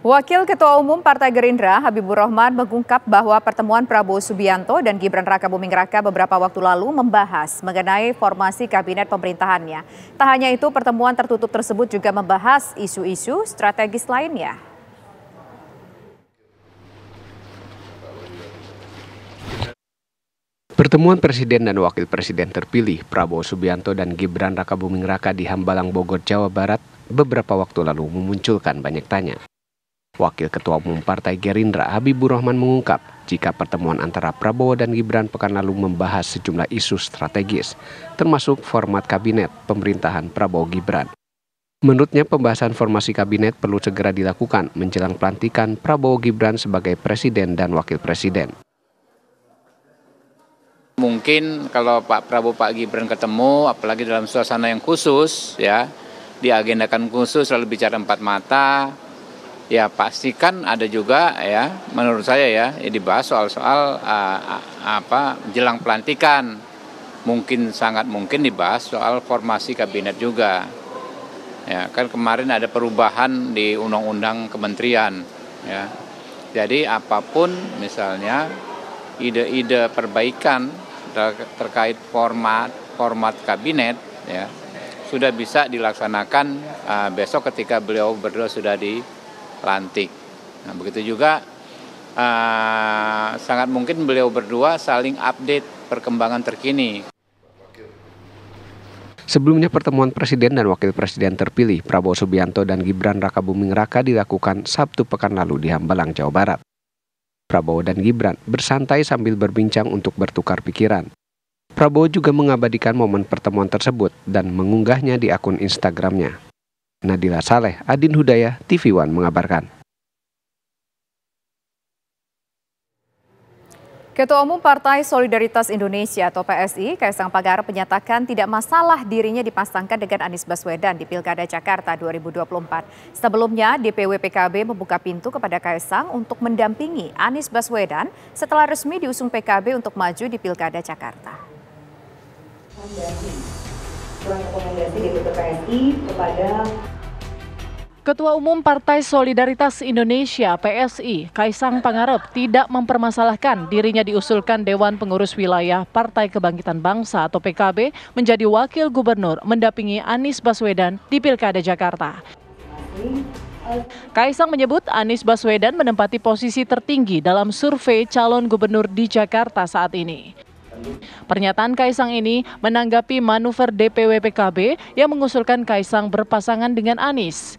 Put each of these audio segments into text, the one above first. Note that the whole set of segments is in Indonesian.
Wakil Ketua Umum Partai Gerindra Habibur Rahman mengungkap bahwa pertemuan Prabowo Subianto dan Gibran Rakabuming Raka beberapa waktu lalu membahas mengenai formasi kabinet pemerintahannya. Tak hanya itu, pertemuan tertutup tersebut juga membahas isu-isu strategis lainnya. Pertemuan Presiden dan Wakil Presiden terpilih Prabowo Subianto dan Gibran Rakabuming Raka di Hambalang, Bogor, Jawa Barat beberapa waktu lalu memunculkan banyak tanya. Wakil Ketua Umum Partai Gerindra Habibur Rahman mengungkap jika pertemuan antara Prabowo dan Gibran pekan lalu membahas sejumlah isu strategis, termasuk format kabinet pemerintahan Prabowo Gibran. Menurutnya pembahasan formasi kabinet perlu segera dilakukan menjelang pelantikan Prabowo Gibran sebagai Presiden dan Wakil Presiden. Mungkin kalau Pak Prabowo Pak Gibran ketemu, apalagi dalam suasana yang khusus, ya diagendakan khusus lalu bicara empat mata. Ya pastikan ada juga ya menurut saya ya dibahas soal-soal jelang pelantikan. Sangat mungkin dibahas soal formasi kabinet juga. Ya kan kemarin ada perubahan di undang-undang kementerian ya. Jadi apapun misalnya ide-ide perbaikan terkait format kabinet ya sudah bisa dilaksanakan besok ketika beliau berdua sudah dilantik. Nah, begitu juga sangat mungkin beliau berdua saling update perkembangan terkini. Sebelumnya pertemuan Presiden dan Wakil Presiden terpilih Prabowo Subianto dan Gibran Rakabuming Raka dilakukan Sabtu pekan lalu di Hambalang, Jawa Barat. Prabowo dan Gibran bersantai sambil berbincang untuk bertukar pikiran. Prabowo juga mengabadikan momen pertemuan tersebut dan mengunggahnya di akun Instagramnya. Nadila Saleh, Adin Hudayah, TV One mengabarkan. Ketua Umum Partai Solidaritas Indonesia atau PSI, Kaisang Pangarep menyatakan tidak masalah dirinya dipasangkan dengan Anies Baswedan di Pilkada Jakarta 2024. Sebelumnya, DPW PKB membuka pintu kepada Kaisang untuk mendampingi Anies Baswedan setelah resmi diusung PKB untuk maju di Pilkada Jakarta. Rekomendasi DPW PSI kepada Ketua Umum Partai Solidaritas Indonesia (PSI), Kaisang Pangarep tidak mempermasalahkan dirinya diusulkan Dewan Pengurus Wilayah Partai Kebangkitan Bangsa atau PKB menjadi wakil gubernur mendampingi Anies Baswedan di Pilkada Jakarta. Kaisang menyebut Anies Baswedan menempati posisi tertinggi dalam survei calon gubernur di Jakarta saat ini. Pernyataan Kaisang ini menanggapi manuver DPW PKB yang mengusulkan Kaisang berpasangan dengan Anies.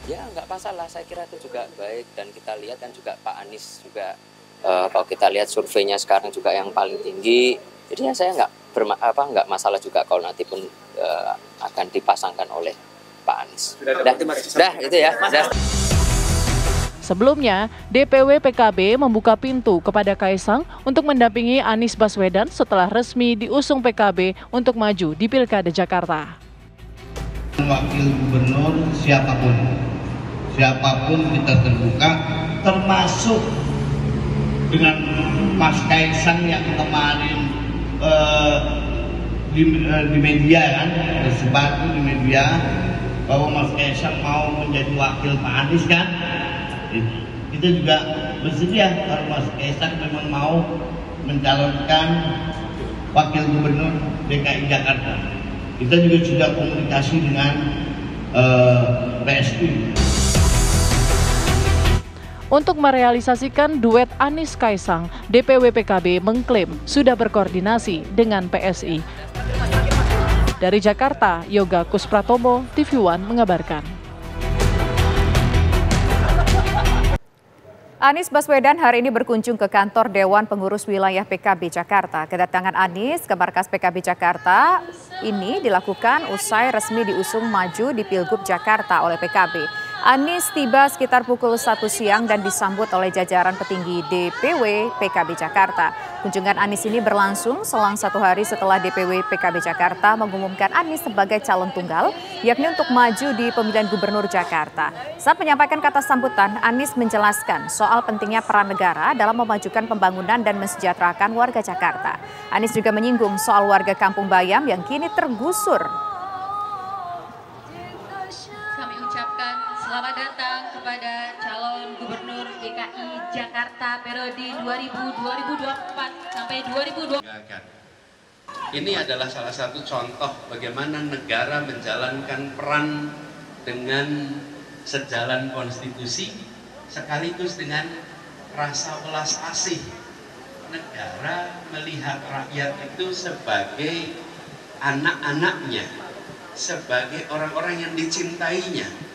Ya nggak masalah, saya kira itu juga baik dan kita lihat kan juga Pak Anies juga kalau kita lihat surveinya sekarang juga yang paling tinggi, jadi ya saya nggak masalah juga kalau nanti pun akan dipasangkan oleh Pak Anies. Dah itu ya. Sebelumnya, DPW PKB membuka pintu kepada Kaisang untuk mendampingi Anies Baswedan setelah resmi diusung PKB untuk maju di Pilkada Jakarta. Wakil gubernur siapapun kita terbuka, termasuk dengan Mas Kaisang yang kemarin di media kan, tersebar di media bahwa Mas Kaisang mau menjadi wakil Pak Anies kan. Kita juga bersedia kalau Mas Kaisang memang mau mencalonkan wakil gubernur DKI Jakarta. Kita juga sudah komunikasi dengan PSI. Untuk merealisasikan duet Anies Kaisang, DPW PKB mengklaim sudah berkoordinasi dengan PSI. Dari Jakarta, Yoga Kuspratomo, TV One mengabarkan. Anies Baswedan hari ini berkunjung ke kantor Dewan Pengurus Wilayah PKB Jakarta. Kedatangan Anies ke markas PKB Jakarta ini dilakukan usai resmi diusung maju di Pilgub Jakarta oleh PKB. Anies tiba sekitar pukul 1 siang dan disambut oleh jajaran petinggi DPW PKB Jakarta. Kunjungan Anies ini berlangsung selang 1 hari setelah DPW PKB Jakarta mengumumkan Anies sebagai calon tunggal, yakni untuk maju di pemilihan gubernur Jakarta. Saat menyampaikan kata sambutan, Anies menjelaskan soal pentingnya peran negara dalam memajukan pembangunan dan mensejahterakan warga Jakarta. Anies juga menyinggung soal warga Kampung Bayam yang kini tergusur. Kami ucapkan Selamat datang kepada calon gubernur DKI Jakarta periode 2024 sampai 2020. Ini adalah salah satu contoh bagaimana negara menjalankan peran dengan sejalan konstitusi sekaligus dengan rasa welas asih. Negara melihat rakyat itu sebagai anak-anaknya, sebagai orang-orang yang dicintainya.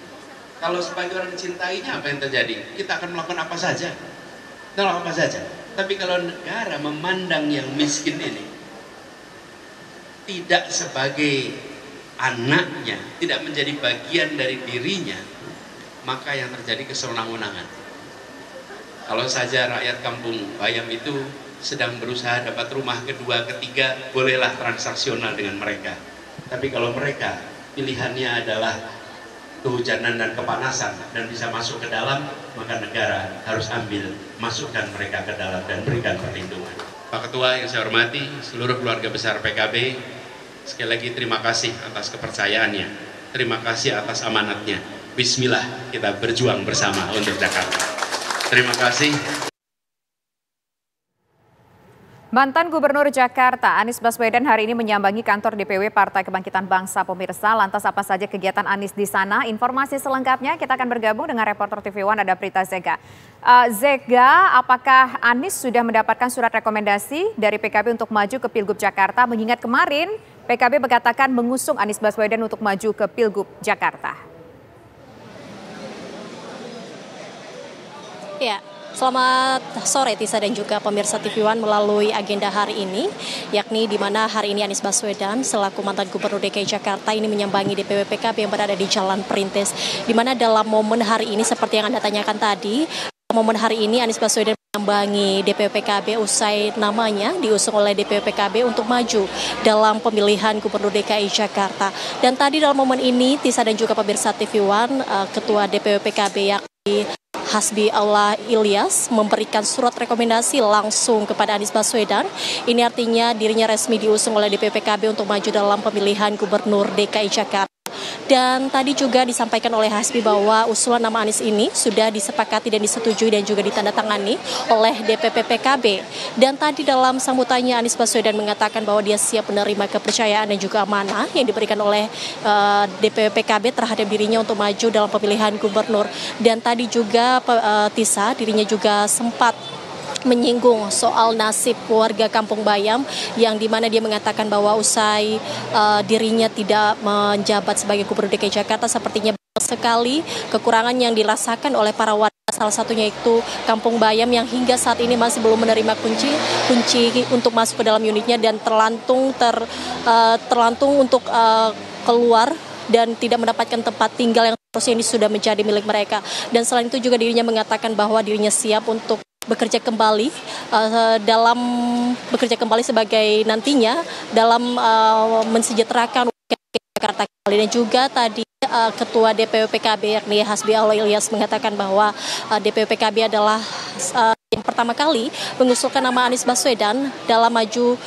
Kalau sebagai orang dicintainya, apa yang terjadi? Kita akan melakukan apa saja. Kita melakukan apa saja. Tapi kalau negara memandang yang miskin ini tidak sebagai anaknya, tidak menjadi bagian dari dirinya, maka yang terjadi kesewenang-wenangan. Kalau saja rakyat kampung Bayam itu sedang berusaha dapat rumah kedua, ketiga, bolehlah transaksional dengan mereka. Tapi kalau mereka pilihannya adalah kehujanan dan kepanasan dan bisa masuk ke dalam, maka negara harus ambil, masukkan mereka ke dalam dan berikan perlindungan. Pak Ketua yang saya hormati, seluruh keluarga besar PKB, sekali lagi terima kasih atas kepercayaannya, terima kasih atas amanatnya. Bismillah, kita berjuang bersama untuk Jakarta. Terima kasih. Mantan Gubernur Jakarta Anies Baswedan hari ini menyambangi kantor DPW Partai Kebangkitan Bangsa. Pemirsa, lantas apa saja kegiatan Anies di sana? Informasi selengkapnya kita akan bergabung dengan reporter TV One ada Prita Zega. Zega, apakah Anies sudah mendapatkan surat rekomendasi dari PKB untuk maju ke Pilgub Jakarta? Mengingat kemarin PKB mengatakan mengusung Anies Baswedan untuk maju ke Pilgub Jakarta. Ya. Selamat sore Tisa dan juga pemirsa TV One melalui agenda hari ini, yakni di mana hari ini Anies Baswedan selaku mantan Gubernur DKI Jakarta ini menyambangi DPW PKB yang berada di Jalan Perintis. Di mana dalam momen hari ini seperti yang Anda tanyakan tadi, momen hari ini Anies Baswedan menyambangi DPW PKB usai namanya diusung oleh DPW PKB untuk maju dalam pemilihan Gubernur DKI Jakarta. Dan tadi dalam momen ini Tisa dan juga pemirsa TV One, Ketua DPW PKB yakni Hasbi Allah Ilyas memberikan surat rekomendasi langsung kepada Anies Baswedan. Ini artinya dirinya resmi diusung oleh DPW PKB untuk maju dalam pemilihan Gubernur DKI Jakarta. Dan tadi juga disampaikan oleh Hasbi bahwa usulan nama Anies ini sudah disepakati dan disetujui dan juga ditandatangani oleh DPP PKB. Dan tadi dalam sambutannya Anies Baswedan mengatakan bahwa dia siap menerima kepercayaan dan juga amanah yang diberikan oleh DPP PKB terhadap dirinya untuk maju dalam pemilihan gubernur. Dan tadi juga Tisa, dirinya juga sempat menyinggung soal nasib warga Kampung Bayam yang dimana dia mengatakan bahwa usai dirinya tidak menjabat sebagai Gubernur DKI Jakarta sepertinya banyak sekali kekurangan yang dirasakan oleh para warga, salah satunya itu Kampung Bayam yang hingga saat ini masih belum menerima kunci untuk masuk ke dalam unitnya dan terlantung untuk keluar dan tidak mendapatkan tempat tinggal yang seharusnya ini sudah menjadi milik mereka. Dan selain itu juga dirinya mengatakan bahwa dirinya siap untuk bekerja kembali sebagai nantinya dalam mensejahterakan Jakarta kembali. Dan juga tadi Ketua DPW PKB yakni Hasbi Allah Ilyas mengatakan bahwa DPW PKB adalah yang pertama kali mengusulkan nama Anies Baswedan dalam maju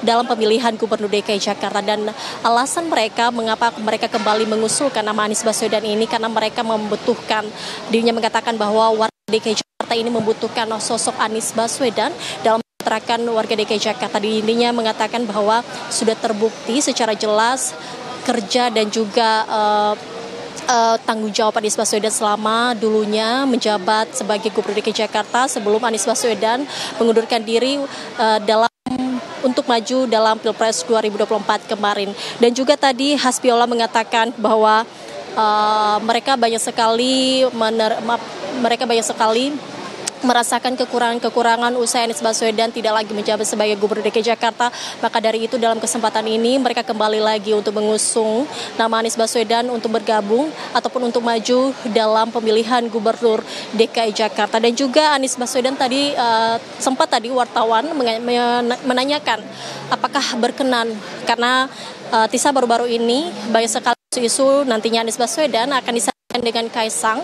dalam pemilihan Gubernur DKI Jakarta. Dan alasan mereka mengapa mereka kembali mengusulkan nama Anies Baswedan ini karena mereka membutuhkan, dirinya mengatakan bahwa warga DKI Jakarta ini membutuhkan sosok Anies Baswedan dalam menyerahkan warga DKI Jakarta. Dirinya mengatakan bahwa sudah terbukti secara jelas kerja dan juga tanggung jawab Anies Baswedan selama dulunya menjabat sebagai Gubernur DKI Jakarta sebelum Anies Baswedan mengundurkan diri untuk maju dalam Pilpres 2024 kemarin. Dan juga tadi Hasbi Allah mengatakan bahwa mereka banyak sekali merasakan kekurangan usai Anies Baswedan tidak lagi menjabat sebagai Gubernur DKI Jakarta. Maka dari itu dalam kesempatan ini mereka kembali lagi untuk mengusung nama Anies Baswedan untuk bergabung ataupun untuk maju dalam pemilihan Gubernur DKI Jakarta. Dan juga Anies Baswedan tadi sempat wartawan menanyakan apakah berkenan karena Tisa baru-baru ini banyak sekali isu nantinya Anies Baswedan akan disandingkan dengan Kaisang.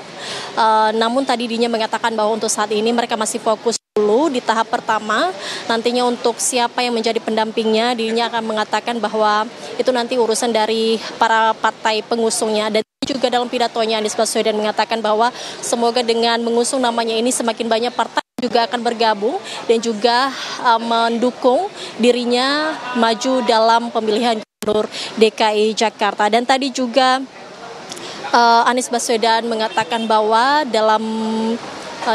Namun tadi dirinya mengatakan bahwa untuk saat ini mereka masih fokus dulu di tahap pertama. Nantinya untuk siapa yang menjadi pendampingnya dirinya akan mengatakan bahwa itu nanti urusan dari para partai pengusungnya. Dan juga dalam pidatonya Anies Baswedan mengatakan bahwa semoga dengan mengusung namanya ini semakin banyak partai juga akan bergabung dan juga mendukung dirinya maju dalam pemilihan Gubernur DKI Jakarta. Dan tadi juga Anies Baswedan mengatakan bahwa dalam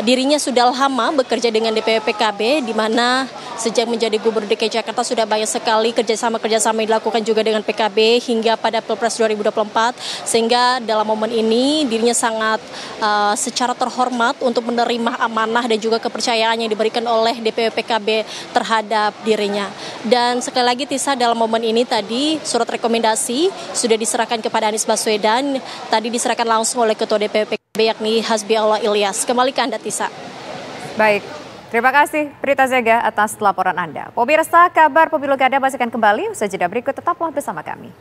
dirinya sudah lama bekerja dengan DPW PKB, di mana sejak menjadi Gubernur DKI Jakarta sudah banyak sekali kerjasama yang dilakukan juga dengan PKB hingga pada Pilpres 2024, sehingga dalam momen ini dirinya sangat secara terhormat untuk menerima amanah dan juga kepercayaan yang diberikan oleh DPW PKB terhadap dirinya. Dan sekali lagi Tisa, dalam momen ini tadi surat rekomendasi sudah diserahkan kepada Anies Baswedan, tadi diserahkan langsung oleh Ketua DPW PKB yakni Hasbi Allah Ilyas. Kembali ke Anda, Tisa. Baik. Terima kasih Prita Zega atas laporan Anda. Pemirsa, kabar Pemilu Kada masih akan kembali. Usai jeda berikut, tetaplah bersama kami.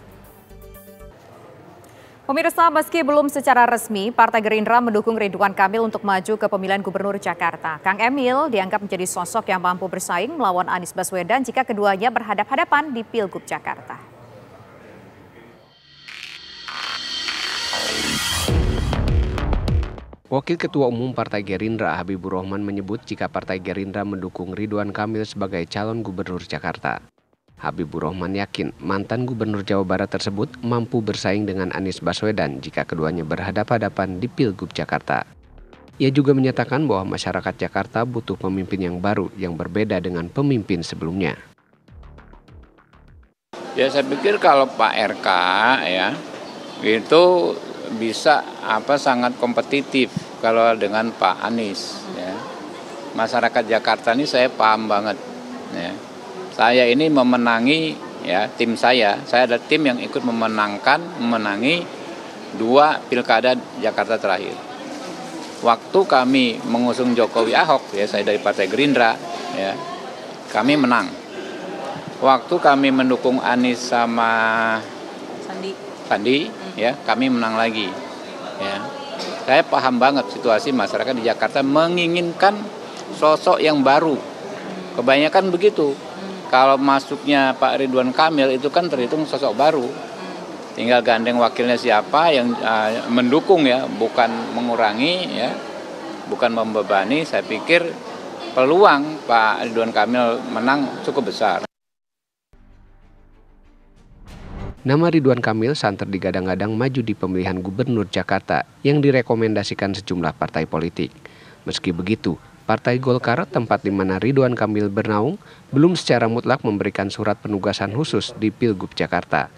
Pemirsa, meski belum secara resmi, Partai Gerindra mendukung Ridwan Kamil untuk maju ke pemilihan Gubernur Jakarta. Kang Emil dianggap menjadi sosok yang mampu bersaing melawan Anies Baswedan jika keduanya berhadapan-hadapan di Pilgub Jakarta. Wakil Ketua Umum Partai Gerindra Habibur Rahman menyebut jika Partai Gerindra mendukung Ridwan Kamil sebagai calon gubernur Jakarta. Habibur Rahman yakin mantan gubernur Jawa Barat tersebut mampu bersaing dengan Anies Baswedan jika keduanya berhadapan-hadapan di Pilgub Jakarta. Ia juga menyatakan bahwa masyarakat Jakarta butuh pemimpin yang baru yang berbeda dengan pemimpin sebelumnya. Ya, saya pikir kalau Pak RK ya itu bisa sangat kompetitif kalau dengan Pak Anies ya. Masyarakat Jakarta ini saya paham banget ya. Saya ini memenangi ya, tim saya ada tim yang ikut memenangi 2 pilkada Jakarta terakhir. Waktu kami mengusung Jokowi Ahok ya, saya dari Partai Gerindra ya, kami menang. Waktu kami mendukung Anies sama Sandi ya, kami menang lagi ya. Saya paham banget situasi masyarakat di Jakarta menginginkan sosok yang baru. Kebanyakan begitu. Kalau masuknya Pak Ridwan Kamil itu kan terhitung sosok baru. Tinggal gandeng wakilnya siapa yang mendukung ya, bukan mengurangi ya, bukan membebani. Saya pikir peluang Pak Ridwan Kamil menang cukup besar. Nama Ridwan Kamil santer digadang-gadang maju di pemilihan Gubernur Jakarta yang direkomendasikan sejumlah partai politik. Meski begitu, Partai Golkar, tempat di mana Ridwan Kamil bernaung, belum secara mutlak memberikan surat penugasan khusus di Pilgub Jakarta.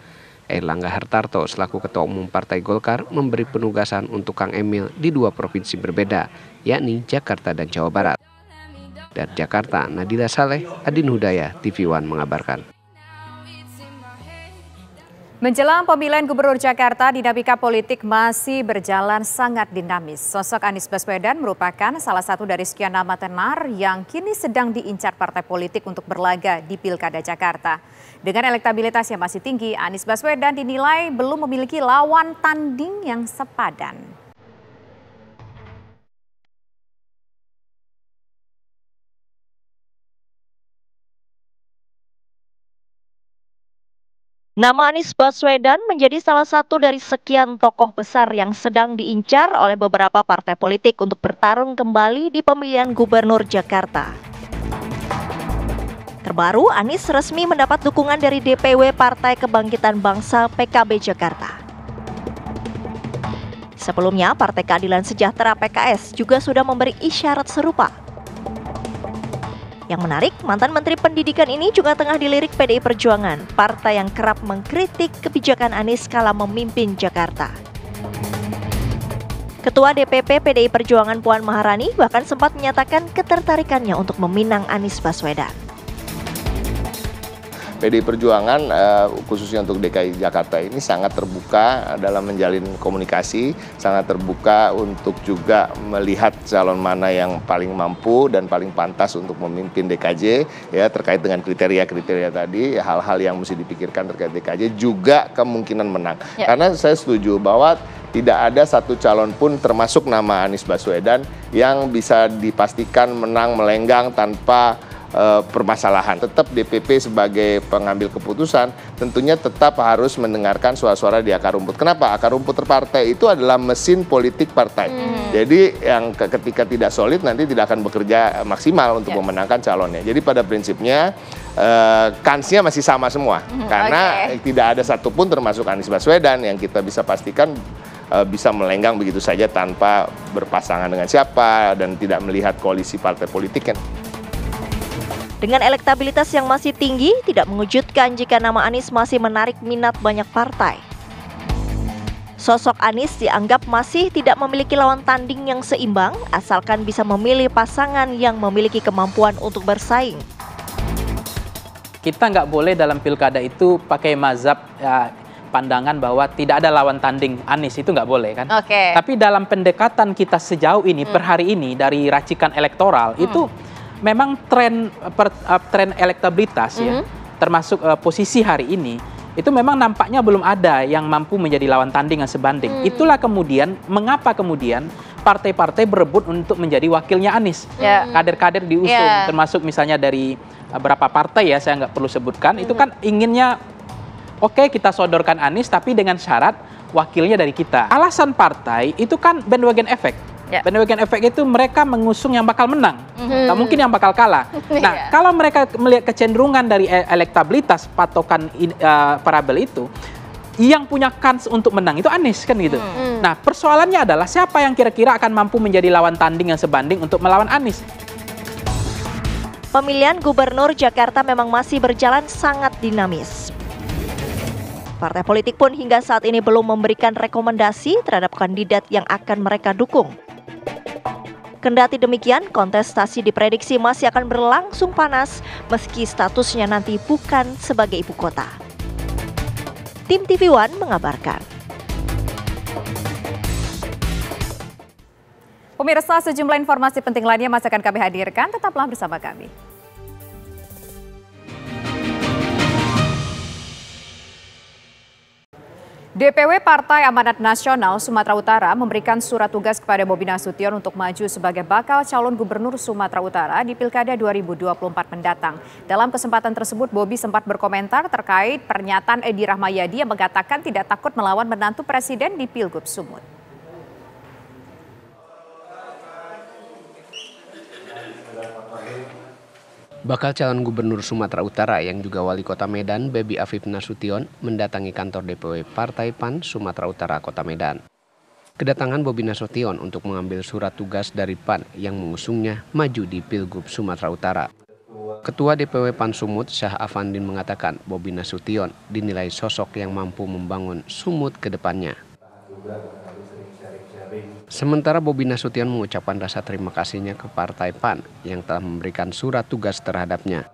Erlangga Hartarto selaku Ketua Umum Partai Golkar memberi penugasan untuk Kang Emil di 2 provinsi berbeda, yakni Jakarta dan Jawa Barat. Dari Jakarta, Nadila Saleh, Adin Hudaya, TV One mengabarkan. Menjelang pemilihan Gubernur Jakarta, dinamika politik masih berjalan sangat dinamis. Sosok Anies Baswedan merupakan salah satu dari sekian nama tenar yang kini sedang diincar partai politik untuk berlaga di Pilkada Jakarta. Dengan elektabilitas yang masih tinggi, Anies Baswedan dinilai belum memiliki lawan tanding yang sepadan. Nama Anies Baswedan menjadi salah satu dari sekian tokoh besar yang sedang diincar oleh beberapa partai politik untuk bertarung kembali di pemilihan Gubernur Jakarta. Terbaru, Anies resmi mendapat dukungan dari DPW Partai Kebangkitan Bangsa PKB Jakarta. Sebelumnya, Partai Keadilan Sejahtera PKS juga sudah memberi isyarat serupa. Yang menarik, mantan Menteri Pendidikan ini juga tengah dilirik PDI Perjuangan, partai yang kerap mengkritik kebijakan Anies kala memimpin Jakarta. Ketua DPP PDI Perjuangan Puan Maharani bahkan sempat menyatakan ketertarikannya untuk meminang Anies Baswedan. PDI Perjuangan khususnya untuk DKI Jakarta ini sangat terbuka dalam menjalin komunikasi, sangat terbuka untuk juga melihat calon mana yang paling mampu dan paling pantas untuk memimpin DKJ ya, terkait dengan kriteria-kriteria tadi, hal-hal yang mesti dipikirkan terkait DKJ juga kemungkinan menang. Ya. Karena saya setuju bahwa tidak ada satu calon pun termasuk nama Anies Baswedan yang bisa dipastikan menang melenggang tanpa permasalahan. Tetap DPP sebagai pengambil keputusan tentunya tetap harus mendengarkan suara-suara di akar rumput. Kenapa? Akar rumput partai itu adalah mesin politik partai. Jadi yang ketika tidak solid nanti tidak akan bekerja maksimal untuk memenangkan calonnya. Jadi pada prinsipnya kansnya masih sama semua. Karena tidak ada satupun termasuk Anies Baswedan yang kita bisa pastikan bisa melenggang begitu saja tanpa berpasangan dengan siapa dan tidak melihat koalisi partai politik kan. Dengan elektabilitas yang masih tinggi, tidak mengejutkan jika nama Anies masih menarik minat banyak partai. Sosok Anies dianggap masih tidak memiliki lawan tanding yang seimbang, asalkan bisa memilih pasangan yang memiliki kemampuan untuk bersaing. Kita nggak boleh dalam pilkada itu pakai mazhab pandangan bahwa tidak ada lawan tanding Anies, itu nggak boleh kan. Tapi dalam pendekatan kita sejauh ini, per hari ini, dari racikan elektoral, itu memang tren elektabilitas ya, termasuk posisi hari ini, itu memang nampaknya belum ada yang mampu menjadi lawan tanding yang sebanding. Itulah kemudian mengapa kemudian partai-partai berebut untuk menjadi wakilnya Anies. Kader-kader diusung, termasuk misalnya dari beberapa partai ya, saya nggak perlu sebutkan, itu kan inginnya oke, kita sodorkan Anies tapi dengan syarat wakilnya dari kita. Alasan partai itu kan bandwagon effect. Bandwagon effect itu mereka mengusung yang bakal menang, tak mungkin yang bakal kalah. Nah, kalau mereka melihat kecenderungan dari elektabilitas patokan parabel itu, yang punya kans untuk menang itu Anies kan gitu. Nah, persoalannya adalah siapa yang kira-kira akan mampu menjadi lawan tanding yang sebanding untuk melawan Anies. Pemilihan Gubernur Jakarta memang masih berjalan sangat dinamis. Partai politik pun hingga saat ini belum memberikan rekomendasi terhadap kandidat yang akan mereka dukung. Kendati demikian, kontestasi diprediksi masih akan berlangsung panas meski statusnya nanti bukan sebagai ibu kota. Tim TV One mengabarkan. Pemirsa, sejumlah informasi penting lainnya masih akan kami hadirkan. Tetaplah bersama kami. DPW Partai Amanat Nasional Sumatera Utara memberikan surat tugas kepada Bobi Nasution untuk maju sebagai bakal calon gubernur Sumatera Utara di Pilkada 2024 mendatang. Dalam kesempatan tersebut, Bobi sempat berkomentar terkait pernyataan Edi Rahmayadi yang mengatakan tidak takut melawan menantu presiden di Pilgub Sumut. Bakal calon gubernur Sumatera Utara yang juga wali kota Medan, Bobi Afif Nasution, mendatangi kantor DPW Partai PAN Sumatera Utara, Kota Medan. Kedatangan Bobi Nasution untuk mengambil surat tugas dari PAN yang mengusungnya maju di Pilgub Sumatera Utara. Ketua DPW PAN Sumut, Syah Afandin, mengatakan Bobi Nasution dinilai sosok yang mampu membangun Sumut ke depannya. Sementara Bobi Nasution mengucapkan rasa terima kasihnya ke Partai PAN yang telah memberikan surat tugas terhadapnya.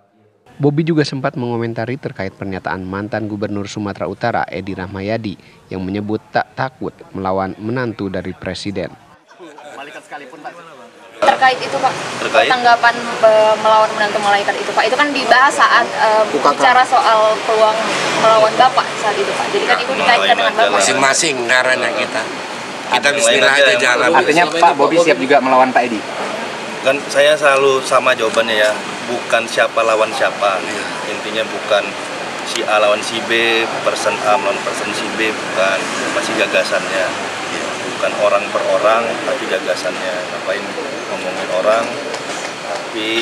Bobi juga sempat mengomentari terkait pernyataan mantan Gubernur Sumatera Utara Edi Rahmayadi yang menyebut tak takut melawan menantu dari Presiden. Terkait itu Pak, tanggapan melawan menantu malaikat itu Pak, itu kan dibahas saat bicara soal peluang melawan Bapak saat itu Pak. Jadi kan itu dikaitkan dengan Bapak. Masing-masing karena kita bismillah aja jalan. Artinya Pak Bobi siap juga melawan Pak Edi? Kan saya selalu sama jawabannya ya, bukan siapa lawan siapa. Intinya bukan si A lawan si B, person A lawan person si B, bukan. Masih gagasannya. Bukan orang per orang, tapi gagasannya. Ngapain ngomongin orang, tapi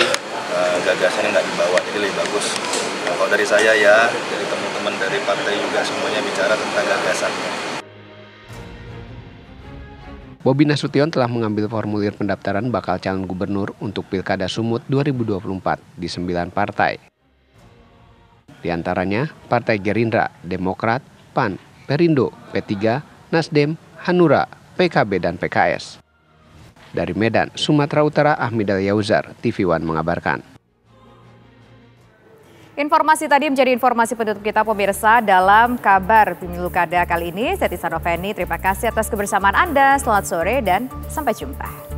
gagasannya nggak dibawa, jadi lebih bagus. Nah, kalau dari saya ya, dari teman-teman dari partai juga semuanya bicara tentang gagasannya. Bobi Nasution telah mengambil formulir pendaftaran bakal calon gubernur untuk Pilkada Sumut 2024 di 9 partai. Di antaranya Partai Gerindra, Demokrat, PAN, Perindo, P3, Nasdem, Hanura, PKB, dan PKS. Dari Medan, Sumatera Utara, Ahmidal Yauzar, TV One mengabarkan. Informasi tadi menjadi informasi penutup kita pemirsa dalam kabar Pemilu Kada kali ini. Saya Tisa Noveni, terima kasih atas kebersamaan Anda. Selamat sore dan sampai jumpa.